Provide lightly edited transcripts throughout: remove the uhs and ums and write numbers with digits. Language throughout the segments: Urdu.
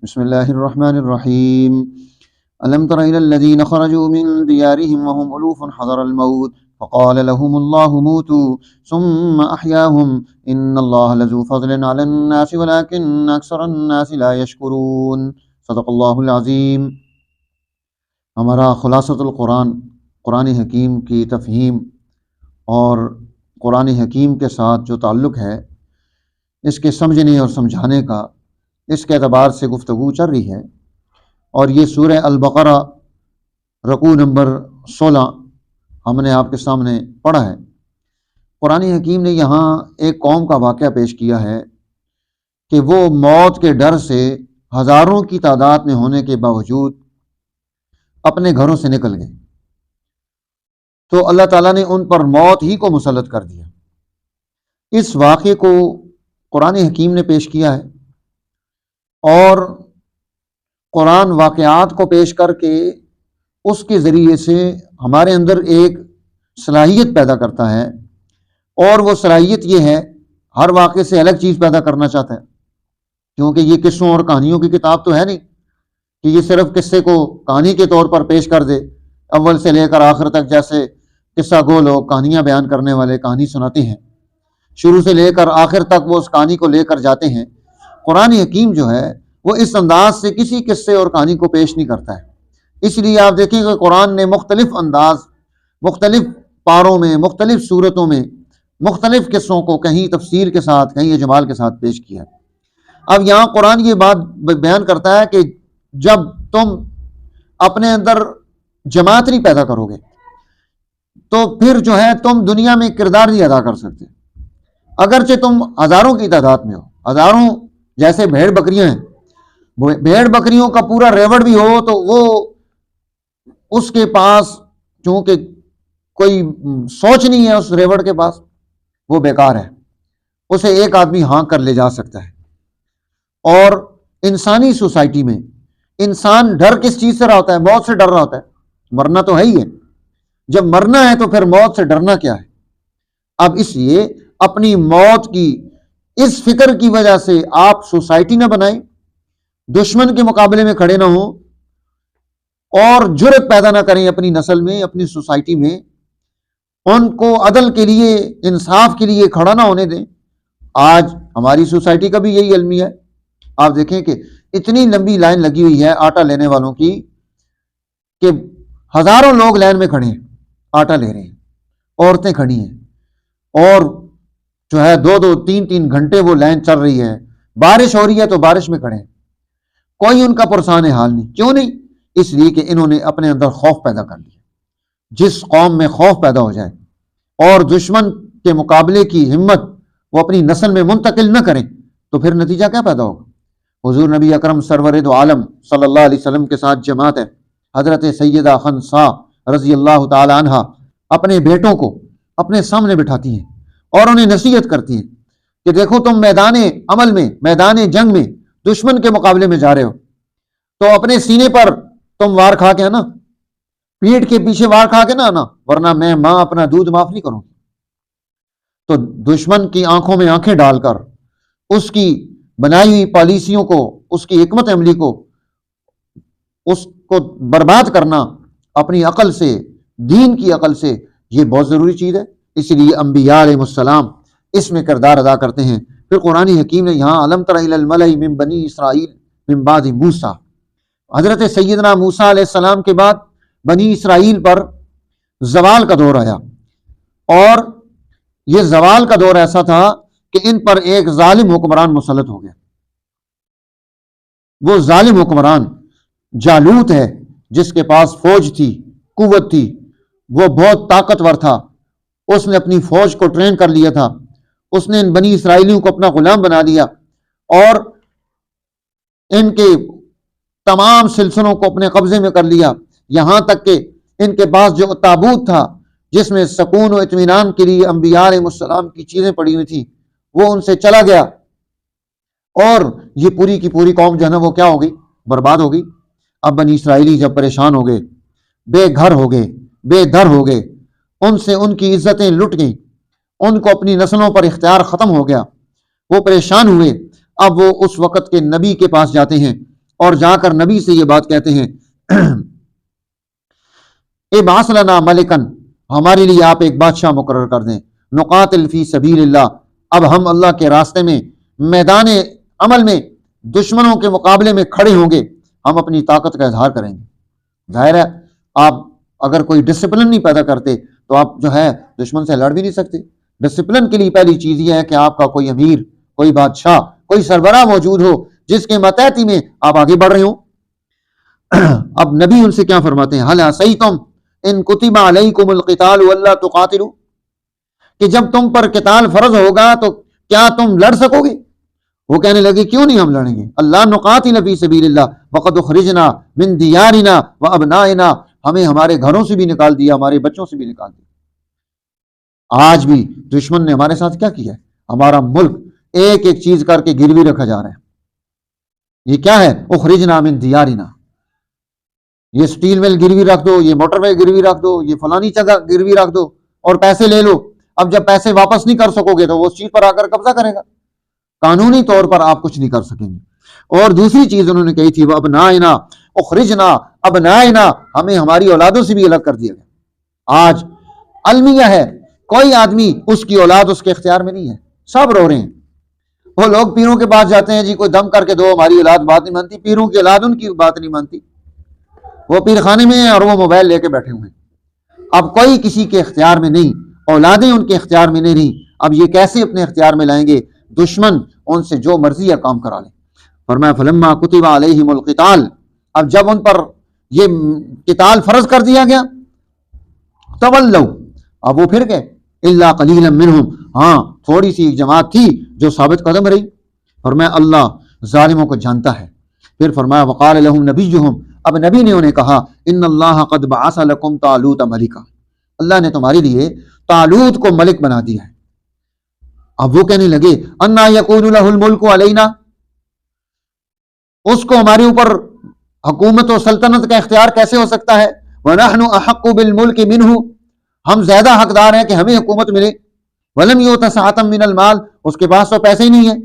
بسم اللہ الرحمن الرحیم ألم تر إلى الذين خرجوا من ديارهم وهم ألوف حذر الموت فقال لهم الله موتوا ثم أحياهم إن الله لذو فضل على الناس ولكن أكثر الناس لا يشكرون صدق اللہ العظیم۔ ہمارا خلاصۃ القرآن قرآن حکیم کی تفہیم اور قرآن حکیم کے ساتھ جو تعلق ہے اس کے سمجھنے اور سمجھانے کا، اس کے اعتبار سے گفتگو چل رہی ہے، اور یہ سورہ البقرہ رکوع نمبر 16 ہم نے آپ کے سامنے پڑھا ہے۔ قرآن حکیم نے یہاں ایک قوم کا واقعہ پیش کیا ہے کہ وہ موت کے ڈر سے ہزاروں کی تعداد میں ہونے کے باوجود اپنے گھروں سے نکل گئے، تو اللہ تعالیٰ نے ان پر موت ہی کو مسلط کر دیا۔ اس واقعے کو قرآن حکیم نے پیش کیا ہے، اور قرآن واقعات کو پیش کر کے اس کے ذریعے سے ہمارے اندر ایک صلاحیت پیدا کرتا ہے، اور وہ صلاحیت یہ ہے، ہر واقعے سے الگ چیز پیدا کرنا چاہتا ہے، کیونکہ یہ قصوں اور کہانیوں کی کتاب تو ہے نہیں کہ یہ صرف قصے کو کہانی کے طور پر پیش کر دے، اول سے لے کر آخر تک جیسے قصہ گو لوگ کہانیاں بیان کرنے والے کہانی سناتے ہیں، شروع سے لے کر آخر تک وہ اس کہانی کو لے کر جاتے ہیں۔ قرآن حکیم جو ہے وہ اس انداز سے کسی قصے اور کہانی کو پیش نہیں کرتا ہے۔ اس لیے آپ دیکھیں کہ قرآن نے مختلف انداز، مختلف پاروں میں، مختلف صورتوں میں مختلف قصوں کو کہیں تفصیل کے ساتھ، کہیں اجمال کے ساتھ پیش کیا ہے۔ اب یہاں قرآن یہ بات بیان کرتا ہے کہ جب تم اپنے اندر جماعت نہیں پیدا کرو گے تو پھر جو ہے تم دنیا میں کردار نہیں ادا کر سکتے، اگرچہ تم ہزاروں کی تعداد میں ہو، ہزاروں جیسے بھیڑ بکریاں ہیں، بھیڑ بکریوں کا پورا ریوڑ بھی ہو تو وہ اس کے پاس چونکہ کوئی سوچ نہیں ہے، اس ریوڑ کے پاس وہ بیکار ہے، اسے ایک آدمی ہانک کر لے جا سکتا ہے۔ اور انسانی سوسائٹی میں انسان ڈر کس چیز سے رہا ہوتا ہے؟ موت سے ڈر رہا ہوتا ہے، مرنا تو ہے ہی ہے، جب مرنا ہے تو پھر موت سے ڈرنا کیا ہے؟ اب اس لیے اپنی موت کی اس فکر کی وجہ سے آپ سوسائٹی نہ بنائیں، دشمن کے مقابلے میں کھڑے نہ ہوں، اور جرأت پیدا نہ کریں اپنی نسل میں، اپنی سوسائٹی میں، ان کو عدل کے لیے، انصاف کے لیے کھڑا نہ ہونے دیں۔ آج ہماری سوسائٹی کا بھی یہی المیہ ہے۔ آپ دیکھیں کہ اتنی لمبی لائن لگی ہوئی ہے آٹا لینے والوں کی کہ ہزاروں لوگ لائن میں کھڑے ہیں، آٹا لے رہے ہیں، عورتیں کھڑی ہیں، اور جو ہے 2-2 3-3 گھنٹے وہ لائن چل رہی ہے، بارش ہو رہی ہے تو بارش میں کھڑے ہیں، کوئی ان کا پرسان حال نہیں۔ کیوں نہیں؟ اس لیے کہ انہوں نے اپنے اندر خوف پیدا کر لیا۔ جس قوم میں خوف پیدا ہو جائے اور دشمن کے مقابلے کی ہمت وہ اپنی نسل میں منتقل نہ کریں تو پھر نتیجہ کیا پیدا ہوگا؟ حضور نبی اکرم سرور دو عالم صلی اللہ علیہ وسلم کے ساتھ جماعت ہے، حضرت سیدہ خنسا رضی اللہ تعالی عنہ اپنے بیٹوں کو اپنے سامنے بٹھاتی ہیں اور انہیں نصیحت کرتی ہیں کہ دیکھو تم میدان عمل میں، میدان جنگ میں دشمن کے مقابلے میں جا رہے ہو تو اپنے سینے پر تم وار کھا کے آنا، پیٹھ کے پیچھے وار کھا کے نہ آنا، ورنہ میں ماں اپنا دودھ معاف نہیں کروں۔ تو دشمن کی آنکھوں میں آنکھیں ڈال کر اس کی بنائی ہوئی پالیسیوں کو، اس کی حکمت عملی کو، اس کو برباد کرنا اپنی عقل سے، دین کی عقل سے، یہ بہت ضروری چیز ہے۔ اس لیے انبیاء علیہ السلام اس میں کردار ادا کرتے ہیں۔ پھر قرآن حکیم نے یہاں الم تر الی الملأ من بنی اسرائیل من بعد موسیٰ، حضرت سیدنا موسیٰ علیہ السلام کے بعد بنی اسرائیل پر زوال کا دور آیا، اور یہ زوال کا دور ایسا تھا کہ ان پر ایک ظالم حکمران مسلط ہو گیا۔ وہ ظالم حکمران جالوت ہے، جس کے پاس فوج تھی، قوت تھی، وہ بہت طاقتور تھا، اس نے اپنی فوج کو ٹرین کر لیا تھا، اس نے ان بنی اسرائیلیوں کو اپنا غلام بنا لیا، اور ان کے تمام سلسلوں کو اپنے قبضے میں کر لیا، یہاں تک کہ ان کے پاس جو تابوت تھا جس میں سکون و اطمینان کے لیے انبیاء علیہ السلام کی چیزیں پڑی ہوئی تھیں، وہ ان سے چلا گیا، اور یہ پوری کی پوری قوم جو ہے نا وہ کیا ہو گئی؟ برباد ہو گئی۔ اب بنی اسرائیلی جب پریشان ہو گئے، بے گھر ہو گئے، بے در ہو گئے، ان سے ان کی عزتیں لٹ گئیں، ان کو اپنی نسلوں پر اختیار ختم ہو گیا، وہ پریشان ہوئے۔ اب وہ اس وقت کے نبی کے پاس جاتے ہیں اور جا کر نبی سے یہ بات کہتے ہیں ابعث لنا ملکن، ہمارے لیے آپ ایک بادشاہ مقرر کر دیں، نقاتل فی سبیل اللہ، اب ہم اللہ کے راستے میں میدان عمل میں دشمنوں کے مقابلے میں کھڑے ہوں گے، ہم اپنی طاقت کا اظہار کریں گے۔ ظاہر ہے آپ اگر کوئی ڈسپلن نہیں پیدا کرتے تو آپ جو ہے دشمن سے لڑ بھی نہیں سکتے۔ ڈسپلن کے لیے پہلی چیز یہ ہے کہ آپ کا کوئی امیر، کوئی بادشاہ، کوئی سربراہ موجود ہو جس کے ماتحتی میں آپ آگے بڑھ رہے ہوں۔ اب نبی ان سے کیا فرماتے ہیں، حل عصیتم ان کتب علیکم القتال الا تقاتلوا، کہ جب تم پر قتال فرض ہوگا تو کیا تم لڑ سکو گے؟ وہ کہنے لگے کیوں نہیں ہم لڑیں گے، اللہ نقاتل فی سبیل اللہ وقد اخرجنا من دیارنا وابنائنا، ہمیں ہمارے گھروں سے بھی نکال دیا، ہمارے بچوں سے بھی نکال دیا۔ آج بھی دشمن نے ہمارے ساتھ کیا کیا ہے، ہمارا ملک ایک ایک چیز کر کے گروی رکھا جا رہا ہے۔ یہ کیا ہے، اخرجنا من دیارنا، یہ سٹیل مل گروی رکھ دو، یہ موٹر وے گروی رکھ دو، یہ فلانی جگہ گروی رکھ دو اور پیسے لے لو۔ اب جب پیسے واپس نہیں کر سکو گے تو وہ اس چیز پر آ کر قبضہ کرے گا، قانونی طور پر آپ کچھ نہیں کر سکیں گے۔ اور دوسری چیز انہوں نے کہی تھی وہ ابنائنا اخرجنا ابنائنا، ہمیں ہماری اولادوں سے بھی الگ کر دیا گیا۔ آج المیہ ہے، کوئی آدمی اس کی اولاد اس کے اختیار میں نہیں ہے، سب رو رہے ہیں۔ وہ لوگ پیروں کے پاس جاتے ہیں، جی کوئی دم کر کے دو، ہماری اولاد بات نہیں مانتی، پیروں کی اولاد ان کی بات نہیں مانتی، وہ پیر خانے میں ہیں اور وہ موبائل لے کے بیٹھے ہوئے ہیں۔ اب کوئی کسی کے اختیار میں نہیں، اولادیں ان کے اختیار میں نہیں رہیں، اب یہ کیسے اپنے اختیار میں لائیں گے؟ دشمن ان سے جو مرضی یا کام کرا لیں۔ فرمایا فلما کتب علیہم القتال، اب جب ان پر یہ قتال فرض کر دیا گیا، تولوا، اب وہ پھر گئے، الا قلیلا منہم، ہاں تھوڑی سی جماعت تھی جو ثابت قدم رہی۔ فرمایا اللہ ظالموں کو جانتا ہے۔ پھر فرمایا وقال لهم نبیہم، اب نبی نے انہیں کہا ان اللہ قد بعث لکم طالوت ملکا، اللہ نے تمہارے لیے طالوت کو ملک بنا دیا ہے۔ اب وہ کہنے لگے انا یکون له الملک علینا، اس کو ہمارے اوپر حکومت و سلطنت کا اختیار کیسے ہو سکتا ہے؟ ونحن احق بالملک منہ، ہم زیادہ حقدار ہیں کہ ہمیں حکومت ملے۔ ولم یؤت سعۃ من المال، اس کے پاس تو پیسے ہی نہیں ہے،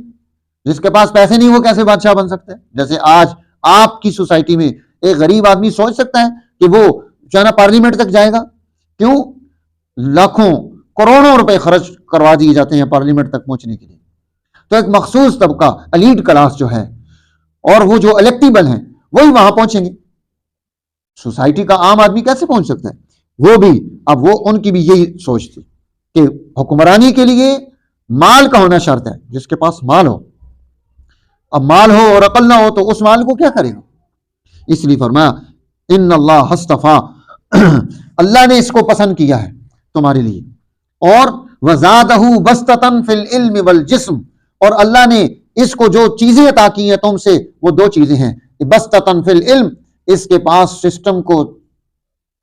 جس کے پاس پیسے نہیں وہ کیسے بادشاہ بن سکتا ہے؟ جیسے آج آپ کی سوسائٹی میں ایک غریب آدمی سوچ سکتا ہے کہ وہ جو ہے نا پارلیمنٹ تک جائے گا؟ کیوں؟ لاکھوں کروڑوں روپے خرچ کروا دیے جاتے ہیں پارلیمنٹ تک پہنچنے کے لیے۔ تو ایک مخصوص طبقہ ایلیٹ کلاس جو ہے اور وہ جو الیکٹیبل ہیں وہی وہاں پہنچیں گے، سوسائٹی کا عام آدمی کیسے پہنچ سکتا ہے؟ وہ بھی اب وہ ان کی بھی یہی سوچ تھی کہ حکمرانی کے لیے مال کا ہونا شرط ہے، جس کے پاس مال ہو، اب مال ہو اور عقل نہ ہو تو اس مال کو کیا کرے گا؟ اس لیے فرمایا ان اللہ اصطفیٰ، اللہ نے اس کو پسند کیا ہے تمہارے لیے، اور وزادہ بسطۃ فی العلم والجسم، اور اللہ نے اس کو جو چیزیں عطا کی ہیں تم سے وہ دو چیزیں ہیں، بسطۃ فی العلم، اس کے پاس سسٹم کو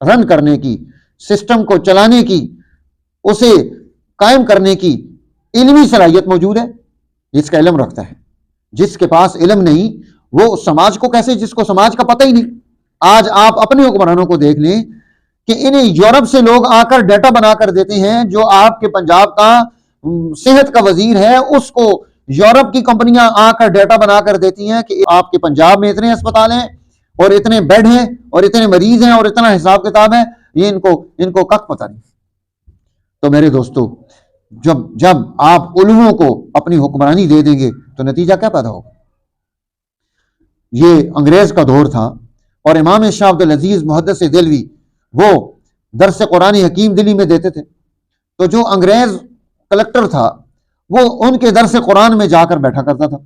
رن کرنے کی، سسٹم کو چلانے کی، اسے قائم کرنے کی علمی صلاحیت موجود ہے، جس کا علم رکھتا ہے۔ جس کے پاس علم نہیں وہ سماج کو کیسے، جس کو سماج کا پتہ ہی نہیں۔ آج آپ اپنے حکمرانوں کو دیکھ لیں کہ انہیں یورپ سے لوگ آ کر ڈیٹا بنا کر دیتے ہیں، جو آپ کے پنجاب کا صحت کا وزیر ہے اس کو یورپ کی کمپنیاں آ کر ڈیٹا بنا کر دیتی ہیں کہ آپ کے پنجاب میں اتنے اسپتال ہیں اور اتنے بیڈ ہیں اور اتنے مریض ہیں اور اتنا حساب کتاب ہے، یہ ان کو کک پتہ نہیں۔ تو میرے دوستو، جب آپ علوموں کو اپنی حکمرانی دے دیں گے تو نتیجہ کیا پیدا ہوگا؟ یہ انگریز کا دور تھا اور امام شاہ عبد العزیز محدث دہلوی وہ درس قرآن حکیم دلی میں دیتے تھے، تو جو انگریز کلکٹر تھا وہ ان کے درس قرآن میں جا کر بیٹھا کرتا تھا۔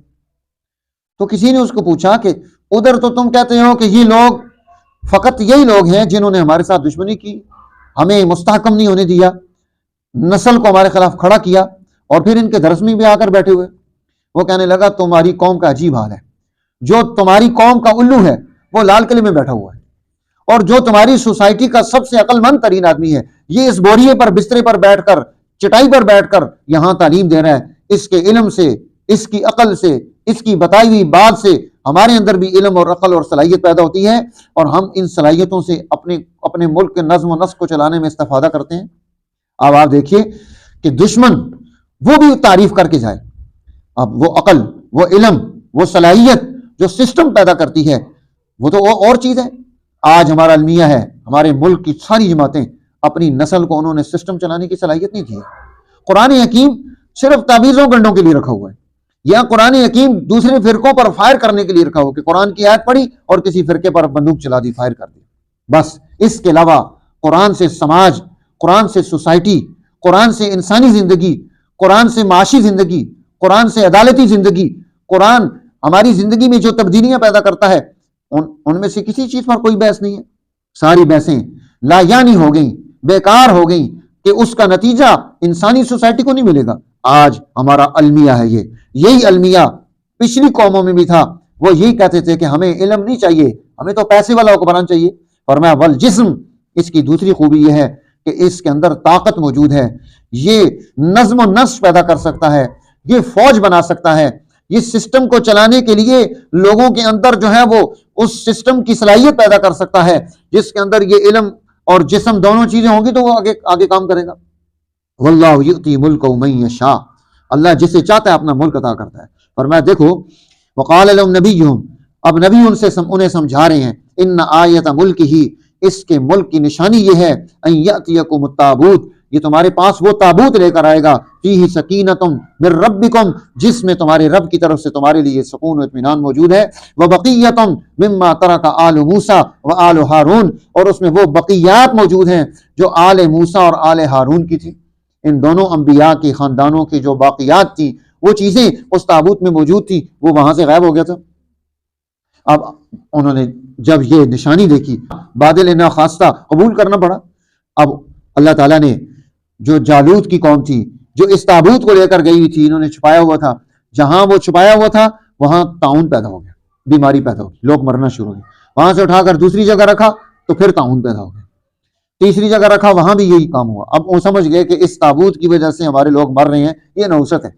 تو کسی نے اس کو پوچھا کہ ادھر تو تم کہتے ہو کہ یہ لوگ فقط یہی لوگ ہیں جنہوں نے ہمارے ساتھ دشمنی کی، ہمیں مستحکم نہیں ہونے دیا، نسل کو ہمارے خلاف کھڑا کیا، اور پھر ان کے درس میں بھی آ کر بیٹھے ہوئے۔ وہ کہنے لگا تمہاری قوم کا عجیب حال ہے، جو تمہاری قوم کا الو ہے وہ لال قلعے میں بیٹھا ہوا ہے، اور جو تمہاری سوسائٹی کا سب سے عقل مند ترین آدمی ہے یہ اس بوریے پر بسترے پر بیٹھ کر چٹائی پر بیٹھ کر یہاں تعلیم دے رہا ہے۔ اس کے علم سے، اس کی عقل سے، اس کی بتائی ہوئی بات سے ہمارے اندر بھی علم اور عقل اور صلاحیت پیدا ہوتی ہے، اور ہم ان صلاحیتوں سے اپنے ملک کے نظم و نسق کو چلانے میں استفادہ کرتے ہیں۔ اب آپ دیکھیے کہ دشمن وہ بھی تعریف کر کے جائے، اب وہ عقل، وہ علم، وہ صلاحیت جو سسٹم پیدا کرتی ہے وہ تو اور چیز ہے۔ آج ہمارا المیہ ہے، ہمارے ملک کی ساری جماعتیں اپنی نسل کو انہوں نے سسٹم چلانے کی صلاحیت نہیں دی ہے۔ قرآن حکیم صرف تعویذوں گنڈوں کے لیے رکھا ہوا ہے، یا قرآن حکیم دوسرے فرقوں پر فائر کرنے کے لیے رکھا ہوا کہ قرآن کی آیت پڑھی اور کسی فرقے پر بندوق چلا دی، فائر کر دی، بس۔ اس کے علاوہ قرآن سے سماج، قرآن سے سوسائٹی، قرآن سے انسانی زندگی، قرآن سے معاشی زندگی، قرآن سے عدالتی زندگی، قرآن ہماری زندگی میں جو تبدیلیاں پیدا کرتا ہے ان میں سے کسی چیز پر کوئی بحث نہیں ہے۔ ساری بحثیں لا یعنی ہو گئیں، بیکار ہو گئیں کہ اس کا نتیجہ انسانی سوسائٹی کو نہیں ملے گا۔ آج ہمارا المیہ ہے، یہی المیہ پچھلی قوموں میں بھی تھا، وہ یہی کہتے تھے کہ ہمیں علم نہیں چاہیے، ہمیں تو پیسے والا حکمران چاہیے۔ فرمایا والجسم، اس کی دوسری خوبی یہ ہے کہ اس کے اندر طاقت موجود ہے، یہ نظم و نسق پیدا کر سکتا ہے، یہ فوج بنا سکتا ہے، یہ سسٹم کو چلانے کے لیے لوگوں کے اندر جو ہے وہ اس سسٹم کی صلاحیت پیدا کر سکتا ہے، جس کے اندر یہ علم اور جسم دونوں چیزیں ہوں گی تو وہ آگے کام کرے گا۔ واللہ یؤتی ملکہ من یشاء، اللہ جسے چاہتا ہے اپنا ملک عطا کرتا ہے۔ فرمایا دیکھو وقال لهم نبیہم، اب نبی انہیں سمجھا رہے ہیں، ان آیت ملکہ، اس کے ملک کی نشانی یہ ہے، ان یأتیکم التابوت، یہ تمہارے پاس وہ تابوت لے کر آئے گا، فیہ سکینۃ من ربکم، جس میں تمہارے رب کی طرف سے تمہارے لیے سکون و اطمینان موجود ہے، وبقیۃ مما ترک آل موسیٰ وآل ہارون، اور اس میں وہ بقیات موجود ہیں جو آل موسیٰ اور آل ہارون کی تھی۔ ان دونوں انبیاء کے خاندانوں کی جو باقیات تھی، وہ چیزیں اس تابوت میں موجود تھی، وہ وہاں سے غائب ہو گیا تھا۔ اب انہوں نے جب یہ نشانی دیکھی، بادل ناخواستہ قبول کرنا پڑا۔ اب اللہ تعالیٰ نے جو جالوت کی قوم تھی، جو اس تابوت کو لے کر گئی ہوئی تھی، انہوں نے چھپایا ہوا تھا، جہاں وہ چھپایا ہوا تھا وہاں طاعون پیدا ہو گیا، بیماری پیدا ہو گئی، لوگ مرنا شروع ہو گئے۔ وہاں سے اٹھا کر دوسری جگہ رکھا تو پھر طاعون پیدا ہو گیا، تیسری جگہ رکھا وہاں بھی یہی کام ہوا۔ اب وہ سمجھ گئے کہ اس تابوت کی وجہ سے ہمارے لوگ مر رہے ہیں، یہ نحوست ہے۔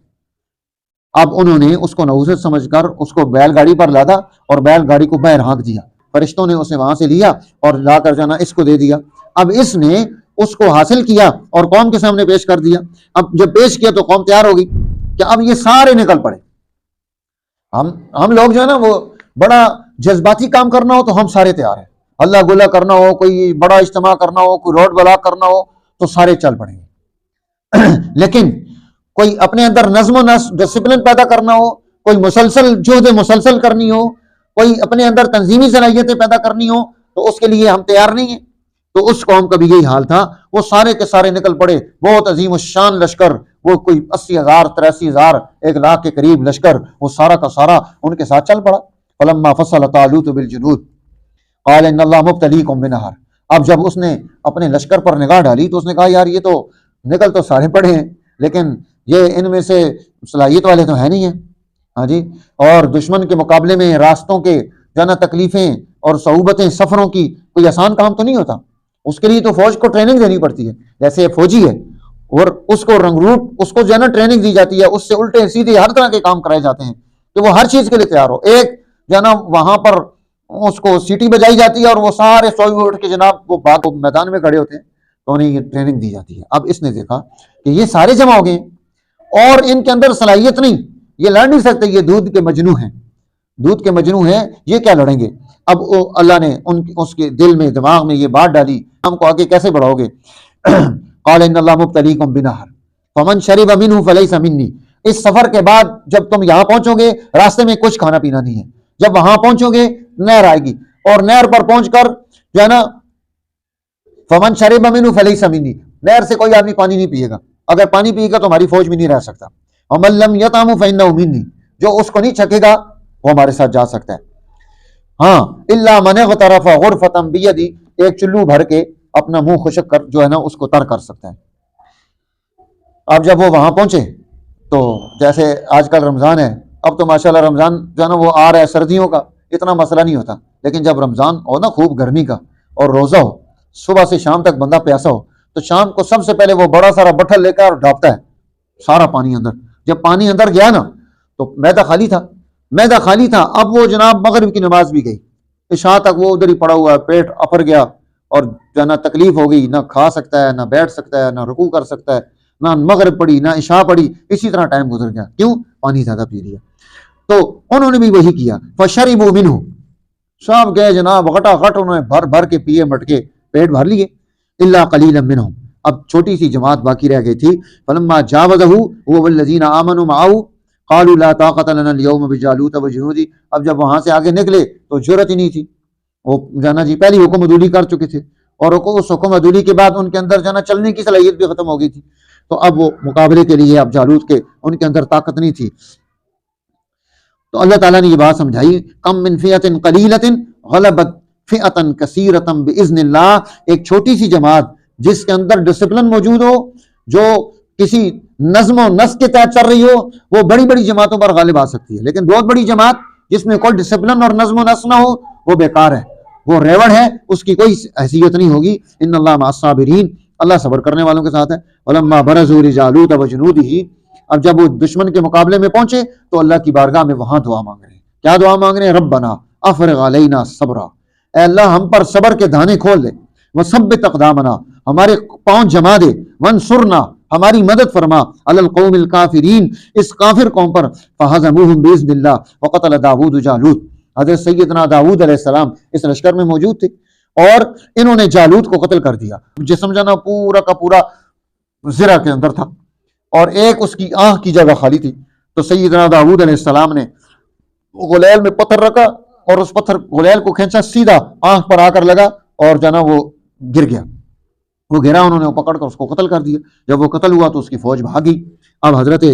اب انہوں نے اس کو نحوست سمجھ کر اس کو بیل گاڑی پر لادا اور بیل گاڑی کو باہر ہانک دیا، فرشتوں نے اسے وہاں سے لیا اور لا کر جانا اس کو دے دیا۔ اب اس نے اس کو حاصل کیا اور قوم کے سامنے پیش کر دیا۔ اب جب پیش کیا تو قوم تیار ہوگی کہ اب یہ سارے نکل پڑے۔ ہم لوگ جو ہے نا وہ بڑا جذباتی کام کرنا ہو تو ہم سارے تیار ہیں، اللہ گلا کرنا ہو، کوئی بڑا اجتماع کرنا ہو، کوئی روڈ بلاک کرنا ہو تو سارے چل پڑیں گے۔ لیکن کوئی اپنے اندر نظم و نسق ڈسپلن پیدا کرنا ہو، کوئی مسلسل جہد مسلسل کرنی ہو، کوئی اپنے اندر تنظیمی صلاحیتیں پیدا کرنی ہو تو اس کے لیے ہم تیار نہیں ہیں۔ تو اس قوم کا بھی یہی حال تھا، وہ سارے کے سارے نکل پڑے، بہت عظیم الشان لشکر، وہ کوئی 80,000 83,000 1 لاکھ کے قریب لشکر، وہ سارا کا سارا ان کے ساتھ چل پڑا۔ فلما فصل طالوت بالجنود قال ان اللہ مبتلیکم بنہر، اب جب اس نے اپنے لشکر پر نگاہ ڈالی تو اس نے کہا یار یہ تو نکل تو سارے پڑے ہیں لیکن یہ ان میں سے صلاحیت والے تو ہیں نہیں ہیں، ہاں جی، اور دشمن کے مقابلے میں راستوں کے جانا تکلیفیں اور صعوبتیں سفروں کی کوئی آسان کام تو نہیں ہوتا، اس کے لیے تو فوج کو ٹریننگ دینی پڑتی ہے، جیسے فوجی ہے اور اس کو رنگ روٹ اس کو جو ہے نا ٹریننگ دی جاتی ہے، اس سے الٹے سیدھے ہر طرح کے کام کرائے جاتے ہیں کہ وہ ہر چیز کے لیے تیار ہو۔ ایک جو ہے نا وہاں پر اس کو سیٹی بجائی جاتی ہے اور وہ سارے سوئی اٹھ کے جناب وہ باغ میدان میں کھڑے ہوتے ہیں، تو انہیں یہ ٹریننگ دی جاتی ہے۔ اب اس نے دیکھا کہ یہ سارے جمع ہو گئے اور ان کے اندر صلاحیت نہیں، یہ لڑ نہیں سکتے، یہ دودھ کے مجنو ہیں، دودھ کے مجنو ہیں، یہ کیا لڑیں گے۔ اب اللہ نے اس کے دل میں دماغ میں یہ بات ڈالی، ہم کو آگے کیسے بڑھاؤ گے۔ قال ان اللہ مبتلیکم بنہر فمن شرب منہ فلیس منی، اس سفر کے بعد جب تم یہاں پہنچو گے راستے میں کچھ کھانا پینا نہیں ہے، جب وہاں پہنچو گے نہر آئے گی اور نہر پر پہنچ کر جو ہے نا فمن شرب منہ فلیس منی، نہر سے کوئی آدمی پانی نہیں پیے گا، اگر پانی پیے گا تو ہماری فوج میں نہیں رہ سکتا۔ ومن لم یطعمہ فانہ منی، جو اس کو نہیں چھکے گا وہ ہمارے ساتھ جا سکتا ہے۔ ہاں الا من اغترف غرفۃ بیدی، ایک چلو بھر کے اپنا منہ خشک کر جو ہے نا اس کو تر کر سکتا ہے۔ اب جب وہ وہاں پہنچے تو جیسے آج کل رمضان ہے، اب تو ماشاءاللہ رمضان جو ہے نا وہ آ رہا ہے، سردیوں کا اتنا مسئلہ نہیں ہوتا، لیکن جب رمضان ہو نا خوب گرمی کا اور روزہ ہو، صبح سے شام تک بندہ پیاسا ہو، تو شام کو سب سے پہلے وہ بڑا سارا بٹھل لے کر ڈھانپتا ہے سارا پانی اندر۔ جب پانی اندر گیا نا تو معدہ خالی تھا، اب وہ جناب مغرب کی نماز بھی گئی، عشاء تک وہ ادھر ہی پڑا ہوا ہے، پیٹ اپر گیا اور جو ہے نا تکلیف ہو گئی، نہ کھا سکتا ہے، نہ بیٹھ سکتا ہے، نہ رکوع کر سکتا ہے، نہ مغرب پڑھی، نہ عشاء پڑھی، اسی طرح ٹائم گزر گیا۔ کیوں؟ پانی زیادہ پی لیا۔ تو انہوں نے بھی وہی کیا، فشربوا منہ، سب گئے جناب غٹا غٹ انہوں نے بھر بھر کے پیے مٹکے، پیٹ بھر لیے، الا قلیلا منہم، اب چھوٹی سی جماعت باقی رہ گئی تھی، فلما جاوزہ هو والذین آمنوا معه قالوا لا طاقت لنا اليوم بجالوت وجنودی، اب جب وہاں سے آگے نکلے تو جرأت ہی نہیں تھی، وہ جانا جی پہلی حکم عدولی کر چکے تھے، اور اس حکم عدولی کے بعد ان کے اندر جانا چلنے کی صلاحیت بھی ختم ہو گئی تھی، تو اب وہ مقابلے کے لیے اب جالوت کے ان کے اندر طاقت نہیں تھی۔ تو اللہ تعالیٰ نے یہ بات سمجھائی، کم من فئۃ قلیلۃ غلبت فئۃ کثیرۃ باذن اللہ، ایک چھوٹی سی جماعت جس کے اندر ڈسپلن موجود ہو، جو کسی نظم و نسق کے تحت چل رہی ہو، وہ بڑی بڑی جماعتوں پر غالب آ سکتی ہے، لیکن بہت بڑی جماعت جس میں کوئی ڈسپلن اور نظم و نسق نہ ہو، وہ بیکار ہے، وہ ریوڑ ہے، اس کی کوئی حیثیت نہیں ہوگی۔ ان اللہ مع الصابرین، اللہ صبر کرنے والوں کے ساتھ ہے۔ ولما برزوا لجالوت وجنودہ، اب جب وہ دشمن کے مقابلے میں پہنچے تو اللہ کی بارگاہ میں وہاں دعا مانگ رہے ہیں، کیا دعا مانگ رہے ہیں؟ ربنا افرغ علینا صبرا، اے اللہ ہم پر صبر کے دھانے کھول دے، وثبت اقدامنا، ہمارے پاؤں جما دے، وانصرنا، ہماری مدد فرما، علی القوم الکافرین، اس کافر قوم پر، فہزموہم باذن اللہ وقتل داؤد جالوت، حضرت سیدنا داؤد علیہ السلام اس لشکر میں موجود تھے اور انہوں نے جالوت کو قتل کر دیا، جسم جانا پورا کا پورا زرہ کے اندر تھا اور ایک اس کی آنکھ کی جگہ خالی تھی، تو سیدنا داؤد علیہ السلام نے غلیل میں پتھر رکھا اور اس پتھر غلیل کو کھینچا، سیدھا آنکھ پر آ کر لگا اور جانا وہ گر گیا، وہ گرا، انہوں نے پکڑ کر اس کو قتل کر دیا۔ جب وہ قتل ہوا تو اس کی فوج بھاگی۔ اب حضرت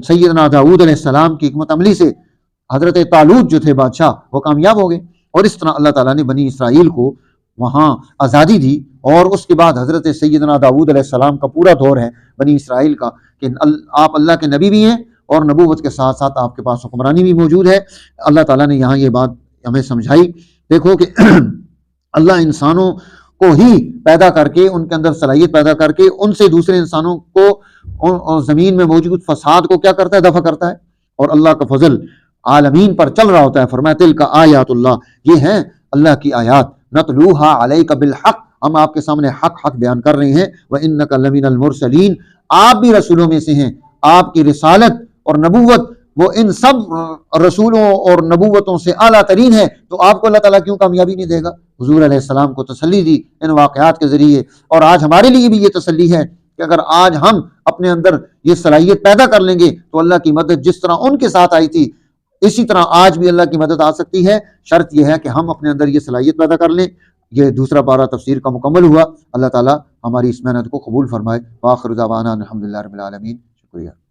سیدنا داؤد علیہ السلام کی حکمت عملی سے حضرت طالوت جو تھے بادشاہ، وہ کامیاب ہو گئے، اور اس طرح اللہ تعالیٰ نے بنی اسرائیل کو وہاں آزادی دی۔ اور اس کے بعد حضرت سیدنا داؤد علیہ السلام کا پورا دور ہے بنی اسرائیل کا کہ آپ اللہ کے نبی بھی ہیں اور نبوت کے ساتھ ساتھ آپ کے پاس حکمرانی بھی موجود ہے۔ اللہ تعالیٰ نے یہاں یہ بات ہمیں سمجھائی، دیکھو کہ اللہ انسانوں کو ہی پیدا کر کے، ان کے اندر صلاحیت پیدا کر کے، ان سے دوسرے انسانوں کو زمین میں موجود فساد کو کیا کرتا ہے؟ دفع کرتا ہے، اور اللہ کا فضل عالمین پر چل رہا ہوتا ہے۔ فرمایا تلک آیات اللہ، یہ ہیں اللہ کی آیات، نتلوہا علیک بالحق، ہم آپ کے سامنے حق بیان کر رہے ہیں، وَإِنَّكَ لَمِنَ الْمُرْسَلِينَ، آپ بھی رسولوں میں سے ہیں، آپ کی رسالت اور نبوت وہ ان سب رسولوں اور نبوتوں سے اعلیٰ ترین ہے، تو آپ کو اللہ تعالیٰ کیوں کامیابی نہیں دے گا؟ حضور علیہ السلام کو تسلی دی ان واقعات کے ذریعے، اور آج ہمارے لیے بھی یہ تسلی ہے کہ اگر آج ہم اپنے اندر یہ صلاحیت پیدا کر لیں گے تو اللہ کی مدد جس طرح ان کے ساتھ آئی تھی اسی طرح آج بھی اللہ کی مدد آ سکتی ہے، شرط یہ ہے کہ ہم اپنے اندر یہ صلاحیت پیدا کر لیں۔ یہ دوسرا پارہ تفسیر کا مکمل ہوا، اللہ تعالیٰ ہماری اس محنت کو قبول فرمائے۔ وآخر دعوانا الحمدللہ رب العالمین۔ شکریہ۔